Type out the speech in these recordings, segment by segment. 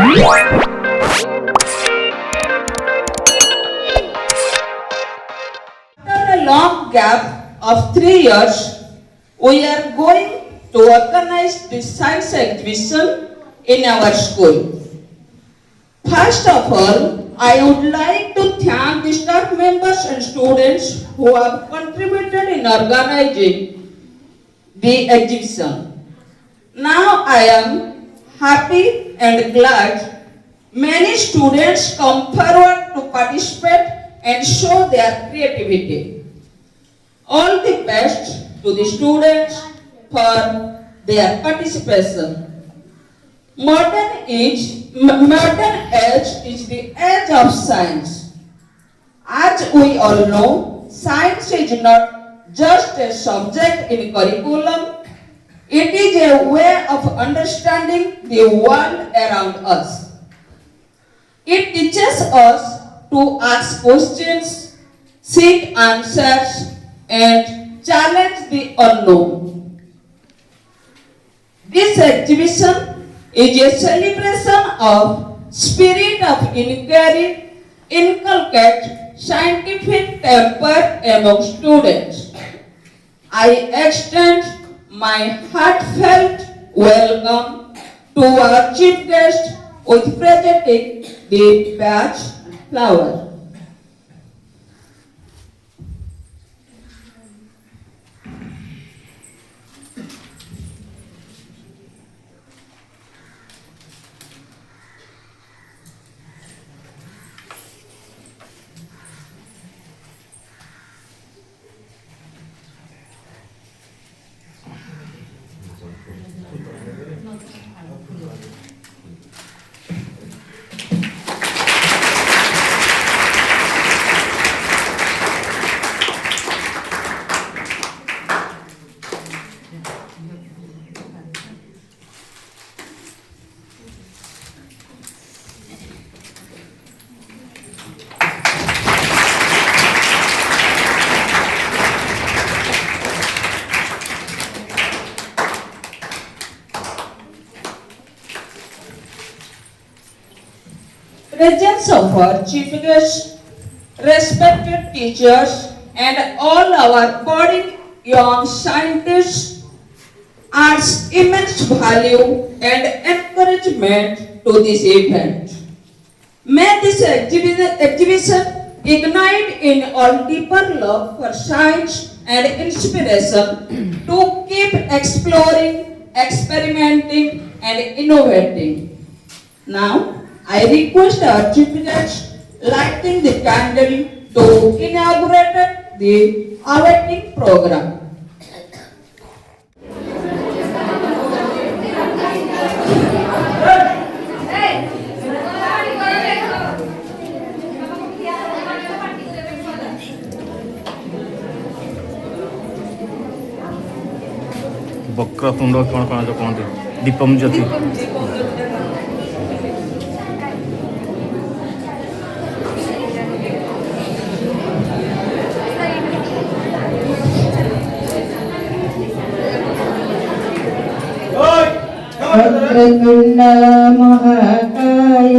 After a long gap of 3 years, we are going to organize the science exhibition in our school. First of all, I would like to thank the staff members and students who have contributed in organizing the exhibition. Now I am happy and glad many students come forward to participate and show their creativity. All the best to the students for their participation. Modern age is the age of science. As we all know, science is not just a subject in curriculum, it is a way of understanding the world around us. It teaches us to ask questions, seek answers, and challenge the unknown. This exhibition is a celebration of spirit of inquiry, inculcate scientific temper among students. I extend my heartfelt welcome to our chief guest with presenting the badge flower. Presence of our chief guests, respected teachers, and all our budding young scientists adds immense value and encouragement to this event. May this exhibition ignite in all deeper love for science and inspiration to keep exploring, experimenting, and innovating. Now, I request our chief guest lighting the candle to inaugurate the awaiting program. ବକ୍ରତୁଣ୍ଡ କ'ଣ କ'ଣ ଯେଉଁ କହନ୍ତି ଦୀପମ୍ ଜ୍ୟୋତି वक्रतुण्ड महाकाय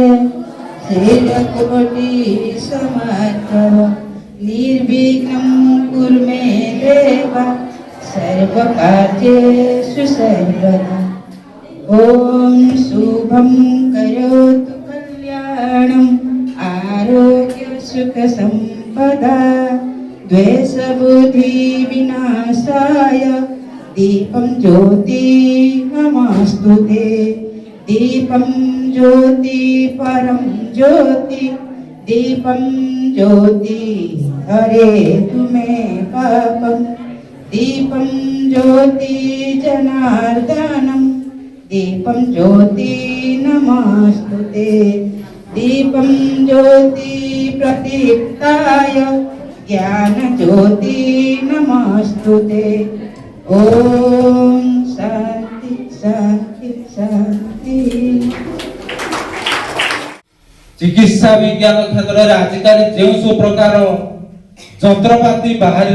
श्रीलकोटि समर्थः निर्विघ्नं कुरु मे देव सर्वकार्येषु सर्वदा ॐ शुभं करोतु कल्याणम् आरोग्यसुखसम्पदा द्वेषबुद्धि विनाशाय दीपं ज्योति नमस्तुते दीपं ज्योति परं ज्योति दीपं ज्योति हरे तुमे पापं दीपं ज्योति जनार्दनं दीपं ज्योति नमस्तुते दीपं ज्योति प्रदीप्ताय ज्ञान ज्योति नमस्तुते ओम शांति शांति शांति। चिकित्सा विज्ञान क्षेत्र में आजिकल जो सब प्रकार जंत्रपाति बाहर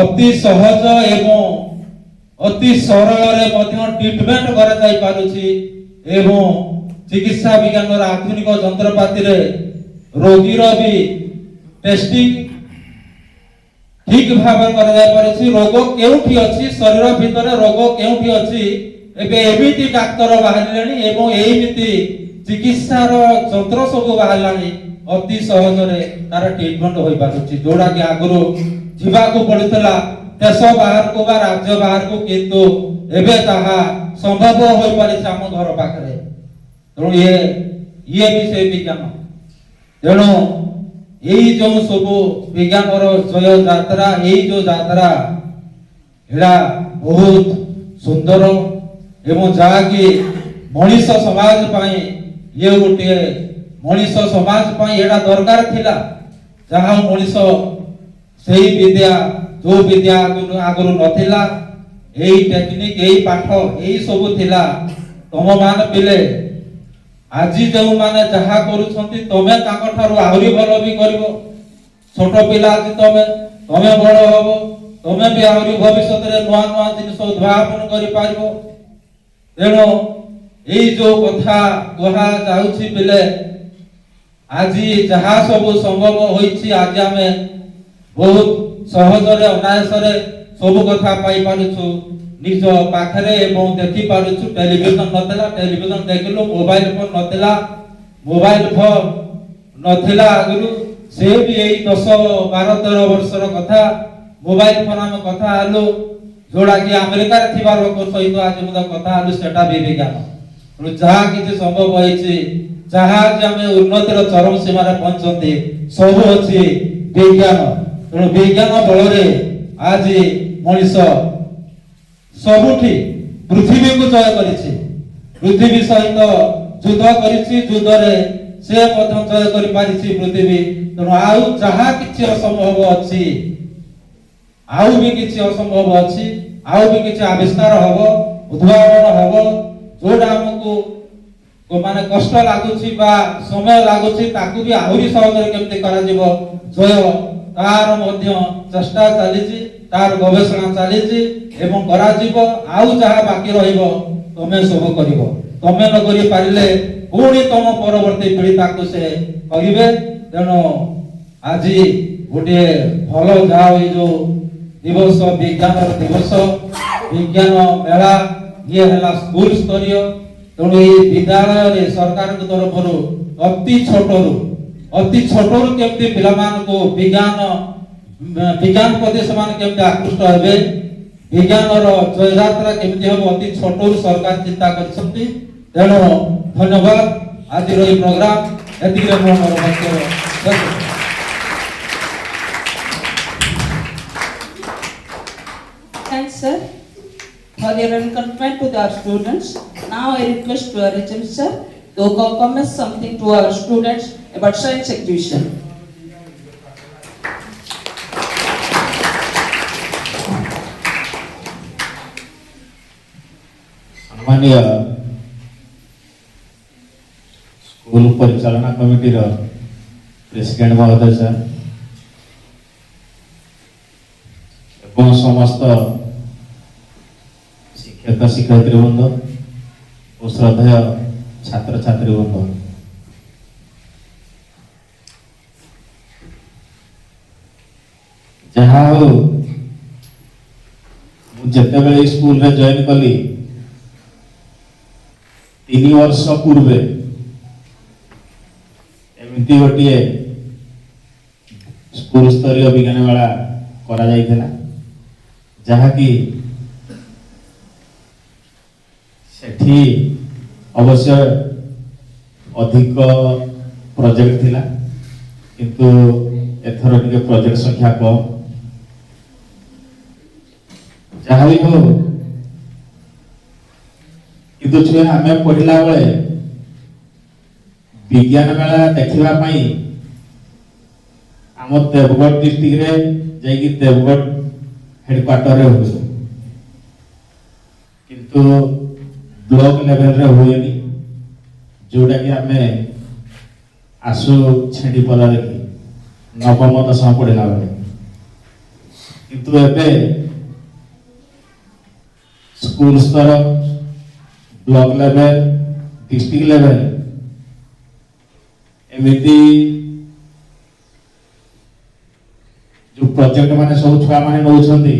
अति सहज एवं अति सरल ट्रीटमेंट कर ଚିକିତ୍ସା ବିଜ୍ଞାନର ଆଧୁନିକ ଯନ୍ତ୍ରପାତିରେ ରୋଗୀର ବି ଟେଷ୍ଟିଂ ଠିକ ଭାବେ କରାଯାଇ ପାରୁଛି। ରୋଗ କେଉଁଠି ଅଛି, ଶରୀର ଭିତରେ ରୋଗ କେଉଁଠି ଅଛି, ଏବେ ଏମିତି ଡାକ୍ତର ବାହାରିଲେଣି ଏବଂ ଏମିତି ଚିକିତ୍ସାର ଯନ୍ତ୍ର ସବୁ ବାହାରିଲାଣି, ଅତି ସହଜରେ ତାର ଟ୍ରିଟମେଣ୍ଟ ହୋଇପାରୁଛି। ଯୋଉଟାକି ଆଗରୁ ଯିବାକୁ ପଡୁଥିଲା ଦେଶ ବାହାରକୁ ବା ରାଜ୍ୟ ବାହାରକୁ, କିନ୍ତୁ ଏବେ ତାହା ସମ୍ଭବ ହୋଇପାରିଛି ଆମ ଘର ପାଖରେ। ତେଣୁ ଇଏ ବି ସେ ବିଜ୍ଞାନ। ତେଣୁ ଏଇ ଯୋଉ ସବୁ ବିଜ୍ଞାନର ଜୟ ଯାତ୍ରା, ଏଇ ଯୋଉ ଯାତ୍ରା ଏଟା ବହୁତ ସୁନ୍ଦର ଏବଂ ଯାହାକି ମଣିଷ ସମାଜ ପାଇଁ ଇଏ ଗୋଟିଏ ମଣିଷ ସମାଜ ପାଇଁ ଏଟା ଦରକାର ଥିଲା। ଯାହା ମଣିଷ ସେଇ ବିଦ୍ୟା ଯୋଉ ବିଦ୍ୟା ଆଗରୁ ନଥିଲା, ଏଇ ଟେକ୍ନିକ, ଏଇ ପାଠ, ଏଇ ସବୁ ଥିଲା। ତମ ମାନେ ପିଲେ ଆଜି ଯେଉଁମାନେ ଯାହା କରୁଛନ୍ତି ତମେ ତାଙ୍କ ଠାରୁ ଆହୁରି ଭଲ ବି କରିବ। ଛୋଟ ପିଲା ଆଜି ତମେ ବଡ ହବ, ତମେ ବି ଆହୁରି ଭବିଷ୍ୟତରେ ନୂଆ ନୂଆ ଜିନିଷ ଉଦ୍ଭାବନ କରିପାରିବ। ତେଣୁ ଏଇ ଯୋଉ କଥା କୁହାଯାଉଛି ପିଲେ, ଆଜି ଯାହା ସବୁ ସମ୍ଭବ ହୋଇଛି, ଆଜି ଆମେ ବହୁତ ସହଜରେ ଅନାୟାସରେ ସବୁ କଥା ପାଇପାରୁଛୁ ନିଜ ପାଖରେ ଏବଂ ଦେଖିପାରୁଛୁ। ଟେଲିଭିଜନ ନଥିଲା, ଟେଲିଭିଜନ ଦେଖିଲୁ। ମୋବାଇଲ ଫୋନ ନଥିଲା, ମୋବାଇଲ ଫୋନ ନଥିଲା ଆଗରୁ। ସେ ବି ଏଇ 10-12-13 ବର୍ଷର କଥା। ମୋବାଇଲ ଫୋନ ଆମେ କଥା ହେଲୁ, ଯୋଉଟାକି ଆମେରିକାରେ ଥିବା ଲୋକ ସହିତ ଆଜି ମଧ୍ୟ କଥା ହେଲୁ, ସେଟା ବି ବିଜ୍ଞାନ। ଯାହା କିଛି ସମ୍ଭବ ହେଇଛି, ଯାହା ଆଜି ଆମେ ଉନ୍ନତିର ଚରମ ସୀମାରେ ପହଞ୍ଚନ୍ତି, ସବୁ ଅଛି ବିଜ୍ଞାନ। ତେଣୁ ବିଜ୍ଞାନ ବଳରେ ଆଜି ମଣିଷ ସବୁଠି ପୃଥିବୀକୁ ଜୟ କରିଛି, ପୃଥିବୀ ସହିତ ଯୁଦ୍ଧ କରିଛି, ଯୁଦ୍ଧରେ ସେ ମଧ୍ୟ ଜୟ କରିପାରିଛି ପୃଥିବୀ। ତେଣୁ ଆଉ ଯାହା କିଛି ଅସମ୍ଭବ ଅଛି, ଆଉ ବି କିଛି ଅସମ୍ଭବ ଅଛି, ଆଉ ବି କିଛି ଆବିଷ୍କାର ହବ, ଉଦ୍ଭାବନ ହବ, ଯୋଉଟା ଆମକୁ ମାନେ କଷ୍ଟ ଲାଗୁଛି ବା ସମୟ ଲାଗୁଛି, ତାକୁ ବି ଆହୁରି ସହଜରେ କେମିତି କରାଯିବ ଜୟ, ତାର ମଧ୍ୟ ଚେଷ୍ଟା ଚାଲିଛି, ତାର ଗବେଷଣା ଚାଲିଛି ଏବଂ କରାଯିବ। ଆଉ ଯାହା ବାକି ରହିବ ତମେ ସବୁ କରିବ। ତମେ ନ କରି ପାରିଲେ ପୁଣି ତମ ପରବର୍ତ୍ତୀ ପିଢି ତାକୁ ସେ କରିବେ। ତେଣୁ ଆଜି ଗୋଟିଏ ଭଲ ଯାହା ଏଇ ଯୋଉ ଦିବସ, ବିଜ୍ଞାନର ଦିବସ, ବିଜ୍ଞାନ ମେଳା, ଇଏ ହେଲା ସ୍କୁଲ ସ୍ତରୀୟ। ତେଣୁ ଏଇ ବିଦ୍ୟାଳୟରେ ସରକାରଙ୍କ ତରଫରୁ ଅତି ଛୋଟରୁ କେମିତି ପିଲାମାନଙ୍କୁ ବିଜ୍ଞାନ ପ୍ରତି ସେମାନେ କେମିତି ଆକୃଷ୍ଟ ହେବେ, ବିଜ୍ଞାନର ଜୟଯାତ୍ରା କେମିତି ହେବ, ଅତି ଛୋଟରୁ ସରକାର ଚିନ୍ତା କରିଛନ୍ତି। ତେଣୁ ଧନ୍ୟବାଦ। ଆଜିର ଏହି ପ୍ରୋଗ୍ରାମ ଏତିକିରେ ମୁଁ ମୋର ବକ୍ତବ୍ୟ Thanks, sir, for your encouragement to our students. Now I request to our HM sir to comment something to our students about science exhibition. सम्मानीय स्कूल परिचालना कमिटी प्रेसिडेंट महोदय सर एवं समस्त शिक्षक शिक्षयित्री वृंद और श्रद्धेय छात्र छात्री वृंद, जहा हो जिते स्कूल रे जॉइन कली 3 वर्ष पूर्वे एमती गोटे स्कूल स्तरीय विज्ञान मेला करा जाइथिला, जहाँकि सेठी अवश्य अधिक प्रोजेक्ट थिला, किंतु एथर टिके प्रोजेक्ट संख्या कम। जहाँ भी हो किंतु छुए आम पढ़ला बेले विज्ञान मेला देखा आम देवगढ़ डिस्ट्रिक्ट रे जाइए देवगढ़ हेडक्वार्टर रे हुए, किंतु ब्लॉक लेवल रे हुएनी, जोटा कि आम आसु छेड़ी पदा देखी नवम 10 पढ़ला बेले, किंतु एबे स्कूल स्तर, ब्लॉक लेवल, डिस्ट्रिक्ट लेवल एमती जो प्रोजेक्ट माने सब छुआ माने नौछंती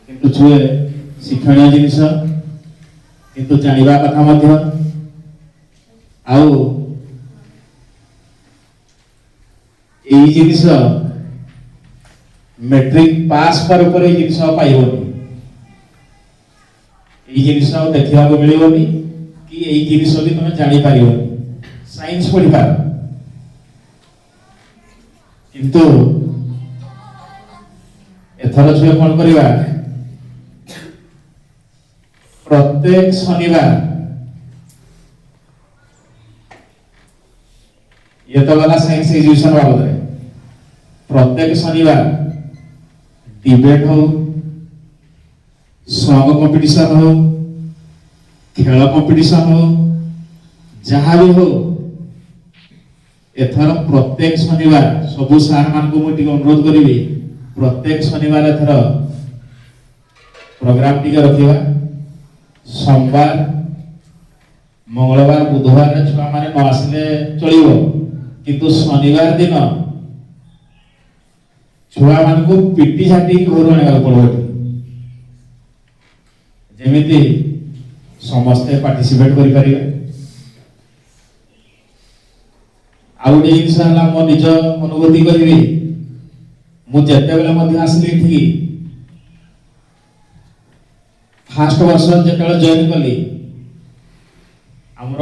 किंतु छुए शिक्षणीय जिनिस किंतु जानिबा कथा मध्य आउ एई जिनिस मैट्रिक पास पर एई जिनिस पाइबोनी एई जिनिस देखा मिलबनी कि एई जिनिस भी तुम जानी पारिबनी साइंस पढ़ी पार किंतु एथर छुए कौन करवा प्रत्येक शनिवार ये तो गला साइंस एग्जीबिशन बाबद प्रत्येक शनिवार डिबेट हो सॉन्ग कंपटीशन हो खेल कंपटीशन हो जहाँ भी हो एथर प्रत्येक शनिवार सबु सार मान को मुझे अनुरोध करी प्रत्येक शनिवार एथर प्रोग्राम टिके रखिबा सोमवार मंगलवार बुधवार छुआ माने न आसले चलिबो किंतु शनिवार दिन छुआ मान को पिटी झाटी घर आने पड़ो जेमिति समस्ते पार्टिसिपेट करि परिबे आउ गोटे जिनिस है मो निज अनुभूति करी मुझे बेले आसली ठीक फास्ट वर्ष जो जॉइन कली आमर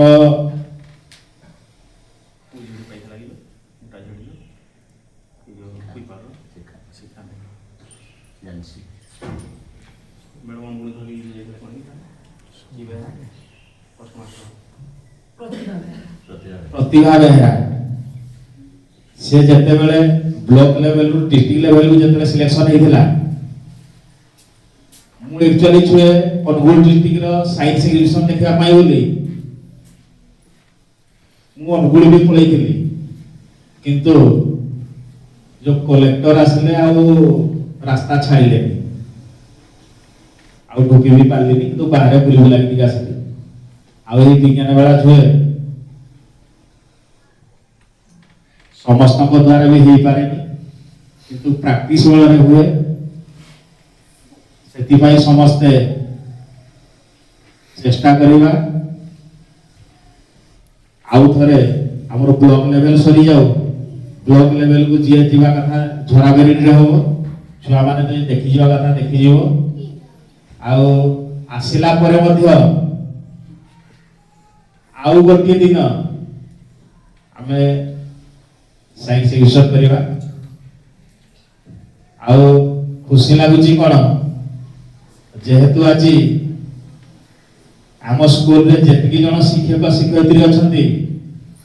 प्रतिभा बेहरा से जते बेले ब्लॉक लेवल रु डिस्ट्रिक्ट लेवल रु जते सिलेक्शन हेतिला मु एक्चुअली छुए अनुगुल डिस्ट्रिक्ट रो साइंस एग्जीबिशन देखा पाई बोली मु अनुगुल भी पळैथिली किंतु जो कलेक्टर आसले आ रास्ता छाड़िले आ ढुकी भी पारली किंतु बाहर बुली बुला के आसली आ विज्ञान बेला छुए समस्त द्वारा भी हो पारे किंतु प्रैक्टिस बेले हुए से समस्ते चेष्टा करवा आउ थे आमर ब्लॉक लेवल सरी जाऊ ब्लॉक लेवल को जी जा कथा झराबेरी हम छुआ मैंने देखी जा कथा देखी आसला आउ गोटे दिन आम साइंस एग्जीबिशन करवा आउ खुशी लगुच कौन जेहेतु आज आम स्कूल रे जेतिकी जन शिक्षक शिक्षयित्री अच्छा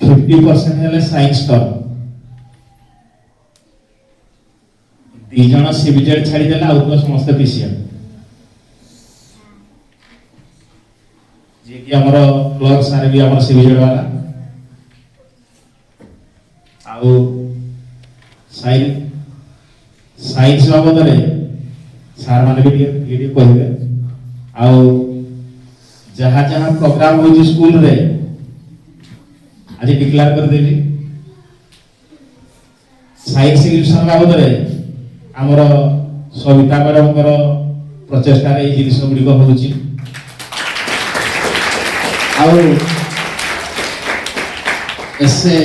50% हेले साइंस टर्म 2 जन सीबीजेड छाड़ी देला आउ समस्त पीसीएम जे कि हमर क्लर्क सारे भी हमर सीबीजेड वाला आउ साइंस बाबद सार माने भी कहबे आउ जहाँ जहाँ प्रोग्राम हो स्कूल रे आज डिक्लेयर कर देली साइंस एग्जीबिशन बाबद आमर सविता मैडम प्रचेषा जिनिस गुड़िक होची ऐसे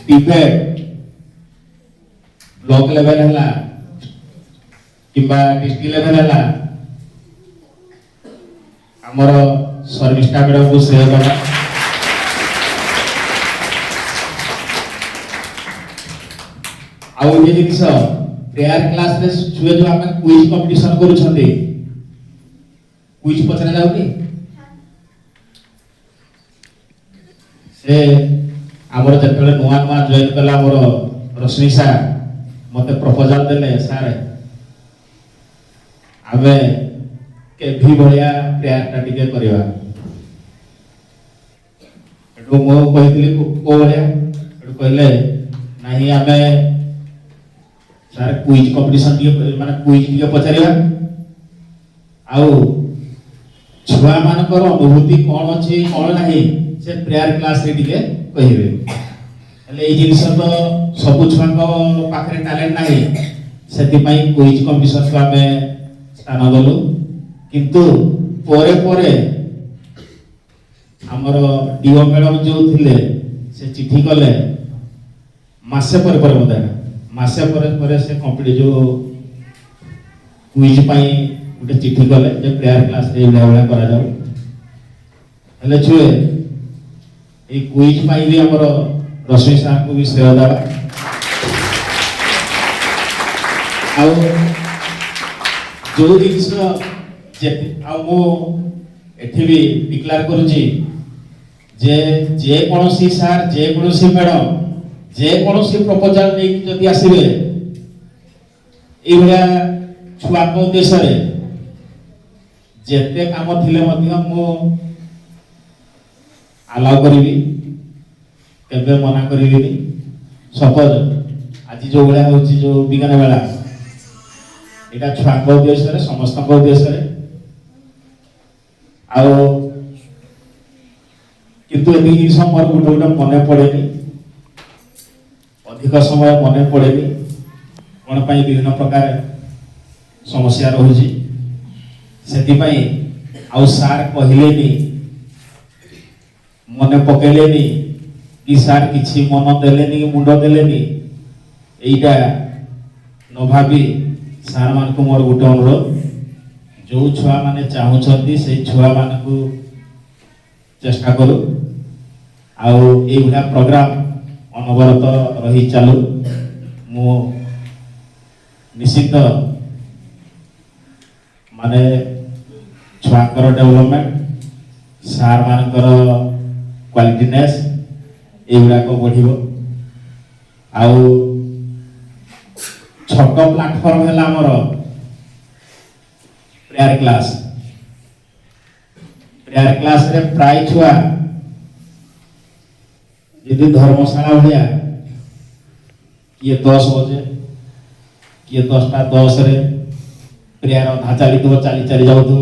डिबेट ब्लॉक लेवल है किंबा डिस्ट्रिक्ट लेवल है आमर शर्मिष्ठा मैडम को श्रेय करा आउ ये जिनिस प्रेयर क्लास रे छुए जो आमे क्विज कंपटीशन करू छथि क्विज पचरा जाउनी से आमर जतले नुआ नुआ जॉइन कला आमर रश्मि सार मते प्रपोजल देले सार आमे के भी भलिया प्रेयर टा टिके करबा एटो मो कहितली को भलिया एटो कहले नाही आमे सारे क्विज कंपटीशन माने क्विज पचारिया आउ छुआ मानकर अनुभूति कौन अच्छी कौन नहीं से प्रेयर क्लास रे टिके कहिबे हेले एई जिनिस तो सब छुआंको पाखरे टैलेंट नाही सेति पई क्विज कंपटीशन को हमें स्थान दलु किंतु परे परे हमर डीओ मैडम जो थिले से चिट्ठी कले मासे पर मते मासे पर से कंप्लीट जो क्विज पई गोटे चिट्ठी कले जे प्रेयर क्लास रे एवला करा जाऊ हेले छुए ए क्विज पई भी हमर रश्मि सार को भी श्रेय देबा आ जो जिनिस जे आ मो एठी भी डिक्लेयर करूची जे कोनोसी सार जे कोनोसी मैडम जे कोनोसी प्रपोजल नै जदि आसीबे ए भलिया छुआ को देश रे जेते काम थिले मध्य मो अलाउ करिवि केबे मना करिविनी सपोज आज जो बेला होची जो विज्ञान बेला एटा छुआ को देश रे समस्त को देश रे आ किंतु एबी समय गोटे गोटे मन पड़ेनी अधिक समय मन पड़ेनी कौन पाई विभिन्न प्रकार समस्या रहुची सेति पाई आउ सार कहिलेनी मन पकेलेनी कि सार किछि मन देलेनी मुंड देलेनी एइटा न भाबी सार मान को मोर गोटे अनुरोध जो छुआ माने चाहूछंती से छुआ मान को चेष्टा करू आउ ए भला प्रोग्राम अनवरत रही चालू मो निश्चित माने छुआकर डेवलपमेंट सार मानकर क्वालिटीनेस एगुड़ा को बढ़िबो आउ छोट प्लेटफॉर्म है हमर प्रेयर क्लास रे प्राय छुआ यदि धर्मशाला भलिया किए 10 बजे किए 10:10 रे प्रेयर अधा चली जाउथो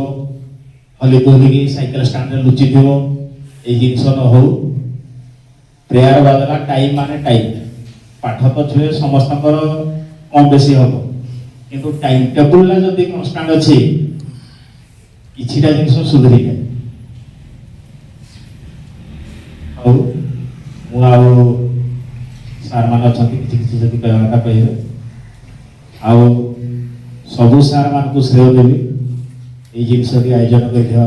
हली दोही साइकिल स्टैंड रे लुचि थिबो ए जिंस न हो प्रेयर बदला टाइम माने टाइम पाठ तो छुए समस्त कम बेसी हबो किंतु टाइम टेबल ला जदी कांस्टेंट अछि किछिटा जिंस सुधरी जाय औ मु आ सार मान अछंती किछि जदी कहवाटा कहिबे आ सबु सार मान को श्रेय देबी ए जिंस के आयोजन करथिबा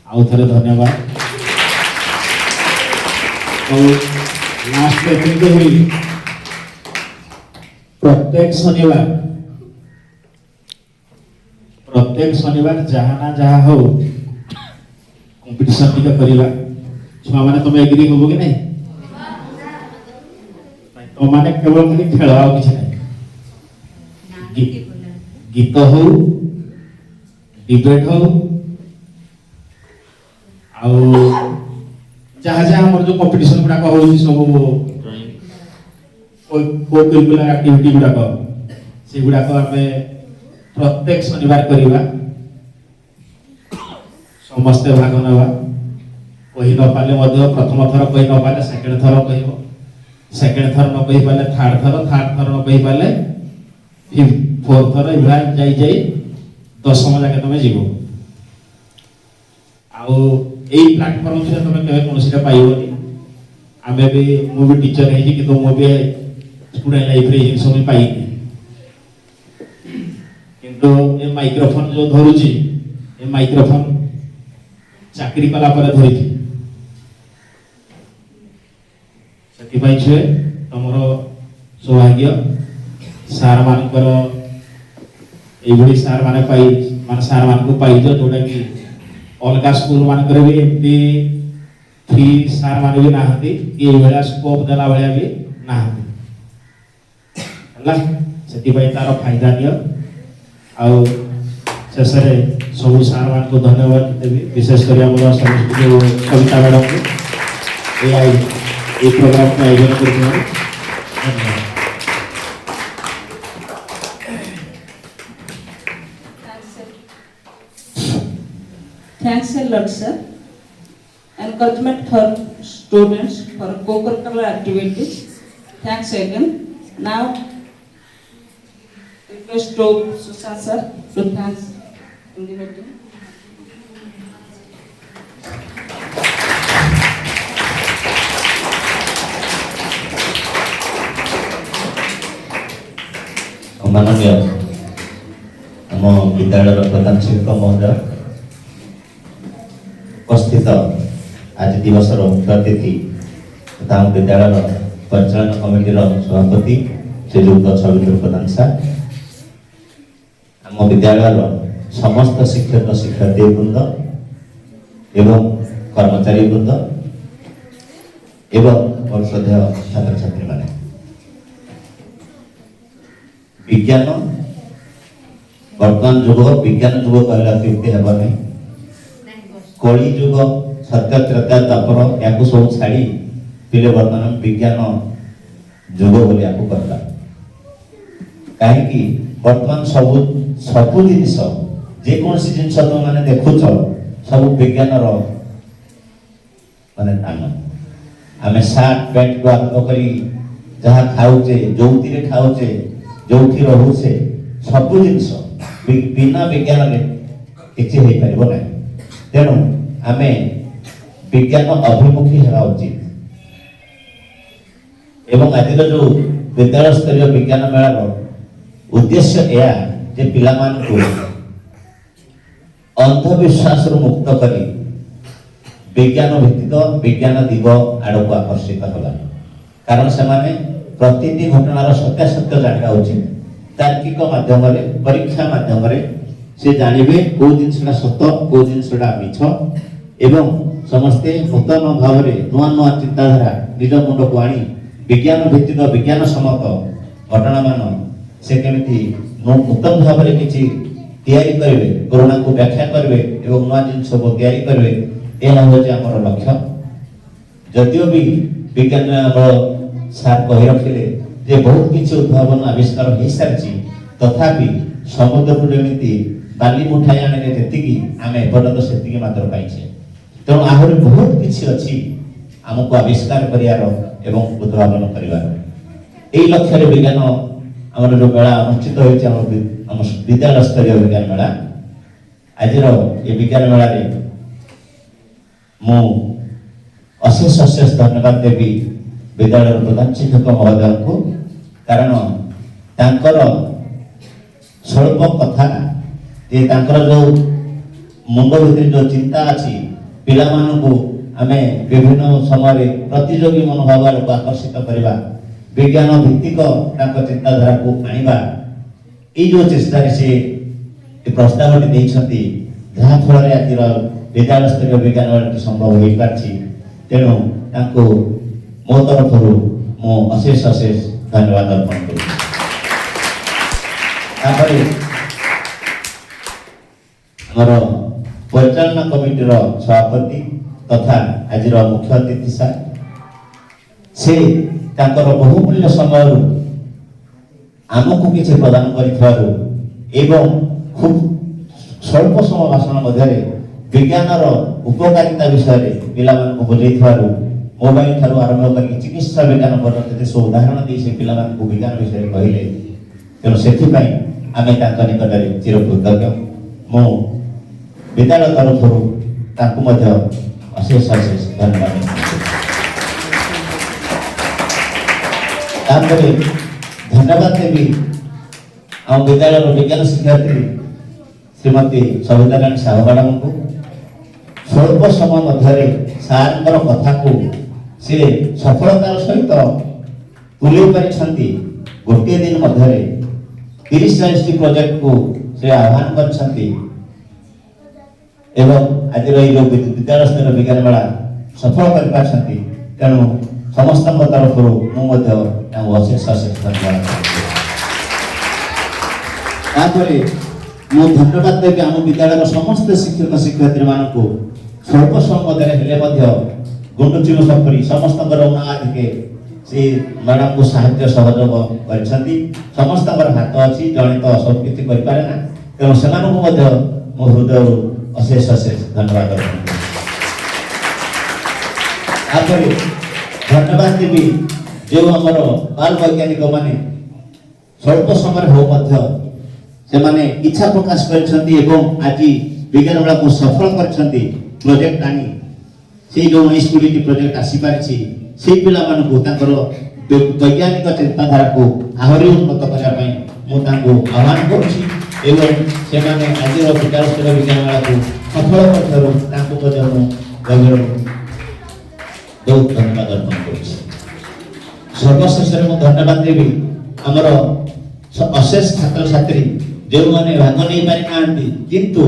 आउ थरे धन्यवाद और लास्ट में कहते हुई प्रत्येक शनिवार जहाँ ना जहाँ हो कंपटीशन टिका करिवा छुआ माने तुम एग्री होबो कि नहीं तो माने केवल खाली खेल आ किछ नहीं गीत हो डिबेट हो आ जहाँ जहाँ हमर जो कंपटीशन गुडा को होई सब को करिकुलर एक्टिविटी गुडा को से गुडा को हमें प्रत्येक शनिवार करिवा समस्त भाग नवा कहि न पाले मध्य प्रथम थर कहि न पाले सेकंड थर कहिबो सेकंड थर न कहि पाले थर्ड थर न कहि पाले फिफ्थ फोर्थ थर इभा जाई जाई 10 जाके तमे जीवो आउ एई प्लेटफॉर्म से तमे केबे कोनसीटा पाइबोनी आमे भी मु भी टीचर है कि तो मु भी स्टूडेंट लाइफ रे जिंस भी पाई किंतु ए माइक्रोफोन जो धरुची ए माइक्रोफोन चाकरी कला पर धरिची सती पाई छे तमरो सौभाग्य सार मानकर एभली सार माने पाई मान सार मान को पाई जोटा कि अलगा स्कूल मानकर भी एमती फ्री सार माने भी नाहती ये भला स्कोप देला भला भी नाहती हला सेति पई तार फायदा दियो आउ शेषरे सब सार मान को धन्यवाद देबी विशेष कर हमर समस्त कविता मैडम को ए प्रोग्राम का आयोजन करथिबा धन्यवाद। Thanks a lot, sir. Encouragement for students for co-curricular activities. Thanks again. Now, request to Sushant sir to thanks in the meeting. माननीय आम विद्यालय प्रधान शिक्षक महोदय उपस्थित आज दिवस मुख्य अतिथि तथा आम विद्यालय परिचालन कमिटी सभापति श्रीयुक्त छविन्द्र प्रधान सार आम विद्यालय समस्त शिक्षक शिक्षार्थी वृंद एवं कर्मचारी वृंद एवं मोर श्रद्धेय छात्र छात्री माने विज्ञान वर्तमान जुग विज्ञान जुग कहला अत्युक्ति हेबा नहीं कली जुग सत्य त्रेता द्वापर या सब छाड़ी पिले वर्तमान विज्ञान जुग बोली या कहला कहीं वर्तमान सब सब जिनस जेकोसी जिनस तुम मैंने देखुच सब विज्ञान माने दान आम सार्ट पैंट को आरंभ कर जहाँ खाऊचे जो खाऊचे जो रोचे सब जिनस बिना विज्ञान किसी हो पार ना तेणु आम विज्ञान अभिमुखी होगा उचित एवं आज जो विद्यालय स्तरीय विज्ञान मेलार उद्देश्य यह जे पिला मानकु अंधविश्वास मुक्त करी विज्ञान भित्तिक विज्ञान दिग आड़ को आकर्षित होला कारण से माने प्रतिटी घटनार सत्यासत्य जाना उचित तार्किक माध्यम परीक्षा माध्यम से जानवे कौ जिनसा सत कौ जिनसा मिछ एवं समस्ते नूतन भाव नुआ नुआ चिंताधारा निज मुंड को आनी विज्ञान भित्तिक विज्ञान सम्मत घटना मान से केमिति नूतन भाव किसी तैयारी करेंगे कोरोना को व्याख्या करेंगे एवं नुआ जिनस को तैयारी करेंगे यह हूँ आमर लक्ष्य जदियो भी विज्ञान सार कही रखिले जे बहुत किसी उद्भावन आविष्कार हो सारी तथापि समुद्र को जमी बाली मुठाई आने जी आम एपर्तंत से मात्र पाइछे तेणु आहरी बहुत किसी अच्छी आमको आविष्कार करार एवं उद्भावन करार यही लक्ष्य विज्ञान आमर जो मेला अनुष्ठित होती विद्यालय स्तरीय विज्ञान मेला आज ये विज्ञान मेला मु अशेष अशेष धन्यवाद देवी विद्यालय प्रधान शिक्षक महोदय को कारण तांकर स्वल्प कथा जे तांकर जो मुंड भीतर जो चिंता अच्छी पिला मानकु आमे विभिन्न समय प्रतियोगी मनोभाव को आकर्षित करवा विज्ञान भित्तिक तांकर चिंताधारा को आनिबा ये जो चेष्टा से प्रस्ताव देइछंती जहाँ फल आज विद्यालय स्तरीय विज्ञान मेला संभव हो पार्छि तेणु तांको मो तरफ मो अशेष अशेष धन्यवाद अर्पण करूँ परिचालना कमिटीर सभापति तथा आज मुख्य अतिथि सार से बहुमूल्य समय आमको किसी प्रदान कर खूब स्वल्प समय भाषण मध्य विज्ञानर उपकारिता विषय पिला बुझे मोबाइल ठार आरंभ कर चिकित्सा विज्ञान पर्यंत सब उदाहरण दे से पिला विज्ञान विषय कहले तेणु से आम निकट चिरकृतज्ञ मो विद्यालय तरफ अशेष अशेष धन्यवाद धन्यवाद देवी आम विद्यालय विज्ञान शिक्षार्थी श्रीमती सविता रानी साहू मैडम को स्वल्प समय मध्य सार कथा को से सफलतार सहित तुले पारि गोटे दिन मध्य 30-40 प्रोजेक्ट को से आह्वान कर आज जो विद्यालय स्तर विज्ञान मेला सफल कर तेणु समस्त तरफ मुझे अशेष अशेष धन्यवाद धन्यवाद देवी आम विद्यालय समस्त शिक्षक शिक्षयित्री मान स्वल्प समय गुंडुची सफरी समस्त उन्नति से मैडम को साहाय्य सहयोग कर समस्त हाथ अच्छी जड़े तो सब किसी करें तेणु से मो हृदय ଅଶେଷ ଅଶେଷ ଧନ୍ୟବାଦ ଅର୍ପଣ କରୁଛି। ତାପରେ ଧନ୍ୟବାଦ ଦେବି ଯେଉଁ ଆମର ବାଲ ବୈଜ୍ଞାନିକ ମାନେ ସ୍ୱଳ୍ପ ସମୟରେ ହଉ ମଧ୍ୟ ସେମାନେ ଇଚ୍ଛା ପ୍ରକାଶ କରିଛନ୍ତି ଏବଂ ଆଜି ବିଜ୍ଞାନ ମେଳାକୁ ସଫଳ କରିଛନ୍ତି ପ୍ରୋଜେକ୍ଟ ଆଣି ସେଇ ଯେଉଁ 19-20ଟି ପ୍ରୋଜେକ୍ଟ ଆସିପାରିଛି ସେଇ ପିଲାମାନଙ୍କୁ ତାଙ୍କର ବୈଜ୍ଞାନିକ ଚିନ୍ତାଧାରାକୁ ଆହୁରି ଉନ୍ନତ କରିବା ପାଇଁ ମୁଁ ତାଙ୍କୁ ଆହ୍ୱାନ କରୁଛି ଏବଂ ସେମାନେ ଆଜିର ବିଦ୍ୟାଳୟ ବିଜ୍ଞାନ ମେଳାକୁ ସଫଳ କରିଥିବାରୁ ତାଙ୍କୁ ମଧ୍ୟ ମୁଁ ଗଭୀର ବହୁତ ଧନ୍ୟବାଦ ଅର୍ପଣ କରୁଛି। ସର୍ବଶେଷରେ ମୁଁ ଧନ୍ୟବାଦ ଦେବି ଆମର ଅଶେଷ ଛାତ୍ରଛାତ୍ରୀ ଯେଉଁମାନେ ଭାଗ ନେଇପାରିନାହାନ୍ତି କିନ୍ତୁ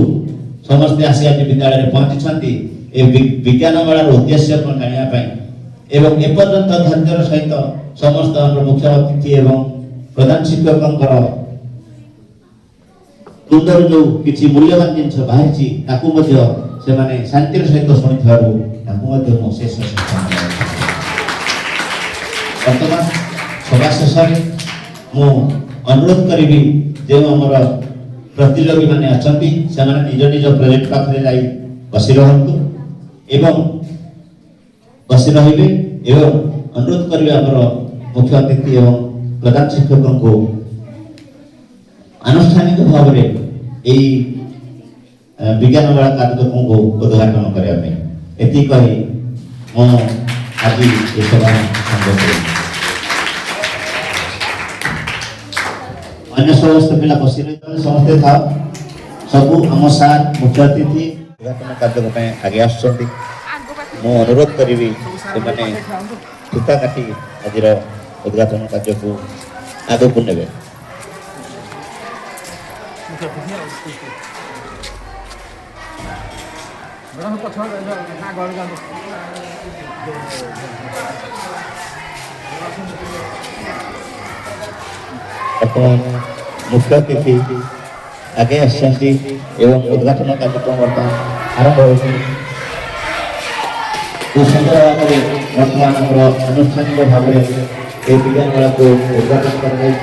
ସମସ୍ତେ ଆସି ଆଜି ବିଦ୍ୟାଳୟରେ ପହଞ୍ଚିଛନ୍ତି ଏ ବିଜ୍ଞାନ ମେଳାର ଉଦ୍ଦେଶ୍ୟ କ'ଣ ଜାଣିବା ପାଇଁ ଏବଂ ଏପର୍ଯ୍ୟନ୍ତ ଧୈର୍ଯ୍ୟର ସହିତ ସମସ୍ତ ଆମର ମୁଖ୍ୟ ଅତିଥି ଏବଂ ପ୍ରଧାନ ଶିକ୍ଷକଙ୍କର ତୁଣ୍ଡରୁ ଯେଉଁ କିଛି ମୂଲ୍ୟବାନ ଜିନିଷ ବାହାରିଛି ତାକୁ ମଧ୍ୟ ସେମାନେ ଶାନ୍ତିର ସହିତ ଶୁଣିଥିବାରୁ ତାକୁ ମଧ୍ୟ ମୁଁ ଶେଷ ବର୍ତ୍ତମାନ ସଭା ଶେଷରେ ମୁଁ ଅନୁରୋଧ କରିବି ଯେଉଁ ଆମର ପ୍ରତିଯୋଗୀ ମାନେ ଅଛନ୍ତି ସେମାନେ ନିଜ ନିଜ ପ୍ରୋଜେକ୍ଟ ପାଖରେ ଯାଇ ବସି ରହନ୍ତୁ ଏବଂ ବସି ରହିବେ ଏବଂ ଅନୁରୋଧ କରିବେ ଆମର ମୁଖ୍ୟ ଅତିଥି ଏବଂ ପ୍ରଧାନ ଶିକ୍ଷକଙ୍କୁ ଆନୁଷ୍ଠାନିକ ଭାବରେ ଏହି ବିଜ୍ଞାନ ମେଳା କାର୍ଯ୍ୟକ୍ରମକୁ ଉଦ୍ଘାଟନ କରିବା ପାଇଁ ଏତିକି କହି ମୁଁ ଆଜି ଏ ସଭା ସଂଯୋଗ अन्य समस्त पिला बसी रही समस्ते था सबू आम सार मुख्य अतिथि उद्घाटन कार्य आगे आसुँच मु अनुरोध करी से सूता काटी आज उद्घाटन कार्य को आग को ने मुख्य अतिथि आगे आसती एवं उद्घाटन कार्यक्रम बर्तमान आरंभ हो सुंदर भाव में बर्तमान आनुष्ठानिक भाव में विज्ञान मेला को उद्घाटन कर विचार